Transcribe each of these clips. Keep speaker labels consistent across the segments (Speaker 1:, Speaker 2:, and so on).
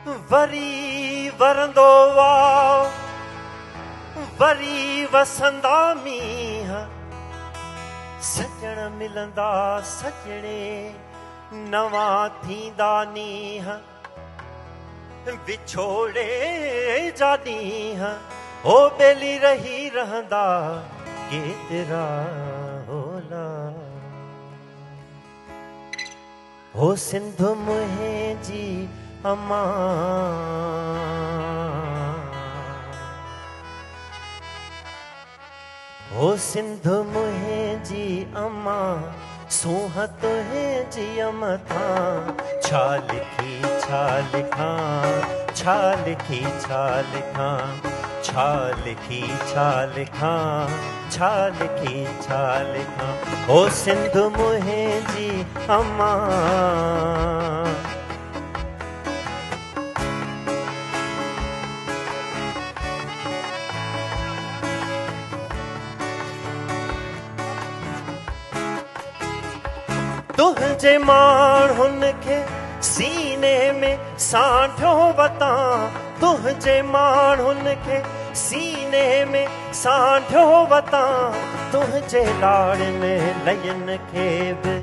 Speaker 1: वरी वरंदो वाव वरी वसंदा मींह सजण मिलंदा सजणे नवा थींदा नीह विछोड़े जा ॾींह हो बेली रही रहंदा केतिरा होला हो सिंध मुंहिंजी अम्मा हो सिंध मुंहिंजी अम्मा सूंह तुंहिंजी अमथा छा लिखी छा लिखां छा लिखी छा लिखां छा लिखी छा लिखां छा लिखी छा लिखां हो सिंध मुंहिंजी अम्मा तुझे माण्हुनि खे सीने में सांढियो वतां तुझे माण्हुनि खे सीने में सांढियो वतां तुझे लाड़नि लयनि खे बि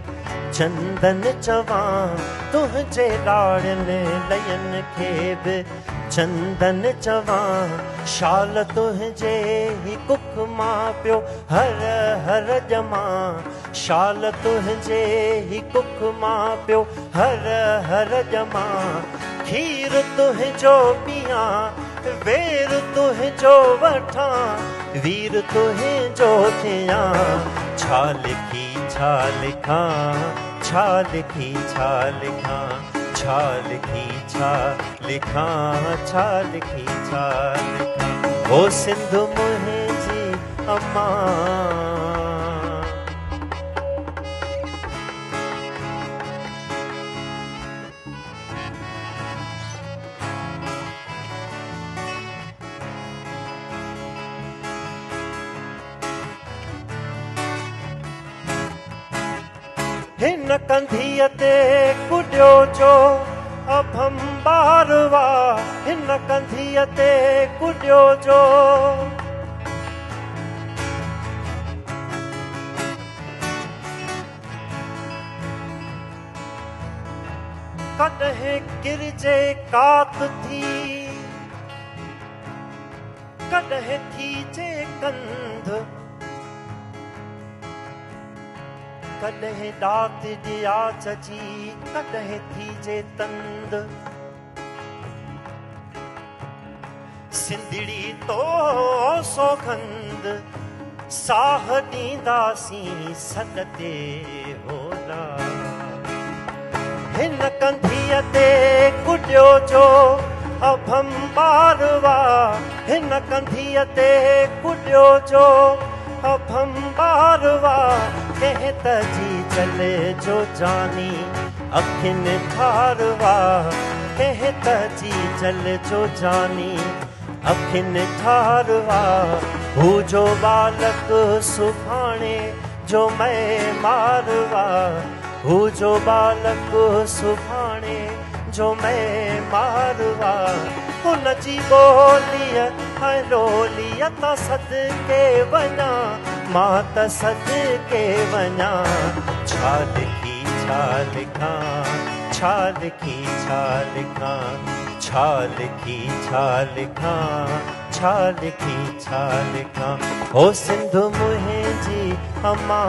Speaker 1: चंदन चवां तुझे लाड़नि लयनि खे बि चंदन चवां शाल तुझे ही कुख मां पियो हर हर ॼमां शाल तुझे ही कुख मां पियो हर हर ॼमां खीर तुझो पियां वेर तुझो वठां वीर तुझो थियां छा लिखी छा लिखां छा लिखी छा लिखां छा लिखी छा लिखां छा लिखी छा लिखां हो सिंध मुंहिंजी अम्मा हिन कंधीअ ते कुॾियो जो अभंबारवा हिन कंधीअ ते कुॾियो जो कॾहिं गिरजे कात थी कॾहिं थीजे कंध कॾहिं ॾात ॾिया चजी कॾहिं थीजे तंद सिंधड़ी तो सौगंध साह ॾींदासीं सॾ ते होला हिन कंधीअ ते कुॾियो जो अभंबारवा हिन कंधीअ ते कुॾियो जो अभंबारवा कंहिं तजी चले जो जानी अखियुनि ठारवा कंहिं तजी चले जो जानी अखियुनि ठारवा हू जो बालक सुभाणे जो मैं मारवा हू जो बालक सुभाणे जो मैं मारवा हुन जी ॿोलीअ ऐं लोलीअ त सदके वञा मां त सदके वञा छा लिखी छा लिखां छा लिखी छा लिखां छा लिखी छा लिखां छा लिखी छा लिखां हो सिंध मुंहिंजी अम्मा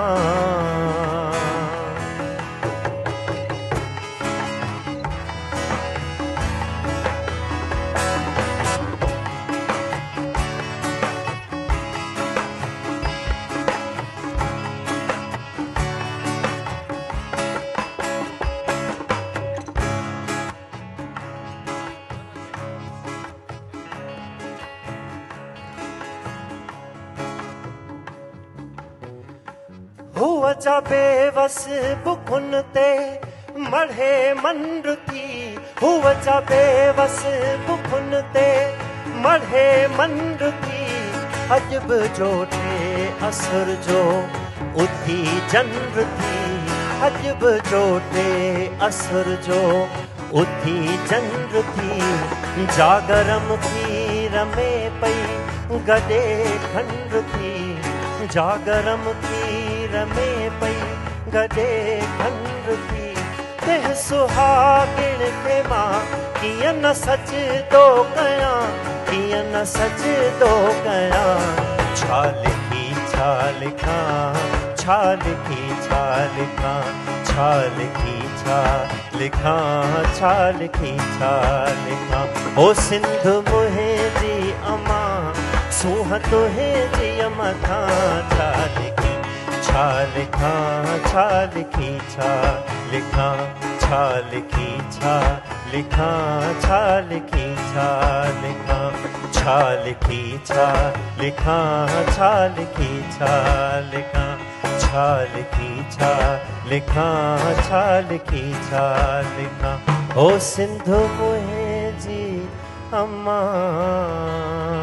Speaker 1: हुआ जा बेवस बुखुन ते मढ़े मंड थी हुआ जा बेवस बुखुन ते मढ़े मंड थी अजब जो टे असर जो उथी जंड थी अजब जो टे असर जो उथी चंद्र थी जागरम थी रमे पई गॾे खंड थी जागरम थी रमे पई गॾे खंड थी तेह सुहागिण खे मां कीअं न सजदो कयां कीअं न सजदो कयां छा लिखी छा लिखां छा लिखी छा लिखां छा लिखी छा लिखां छा लिखी छा लिखां ओ सिंध मुंहिंजी अमां सूंह तुंहिंजी मथां छा लिखी छा लिखां छा लिखी छा लिखां छा लिखी छा लिखां छा लिखी छा लिखां छा लिखी छा लिखां छा लिखी छा लिखां छा लिखी छा लिखां छा लिखी छा लिखां ओ सिंध मुंहिंजी अमां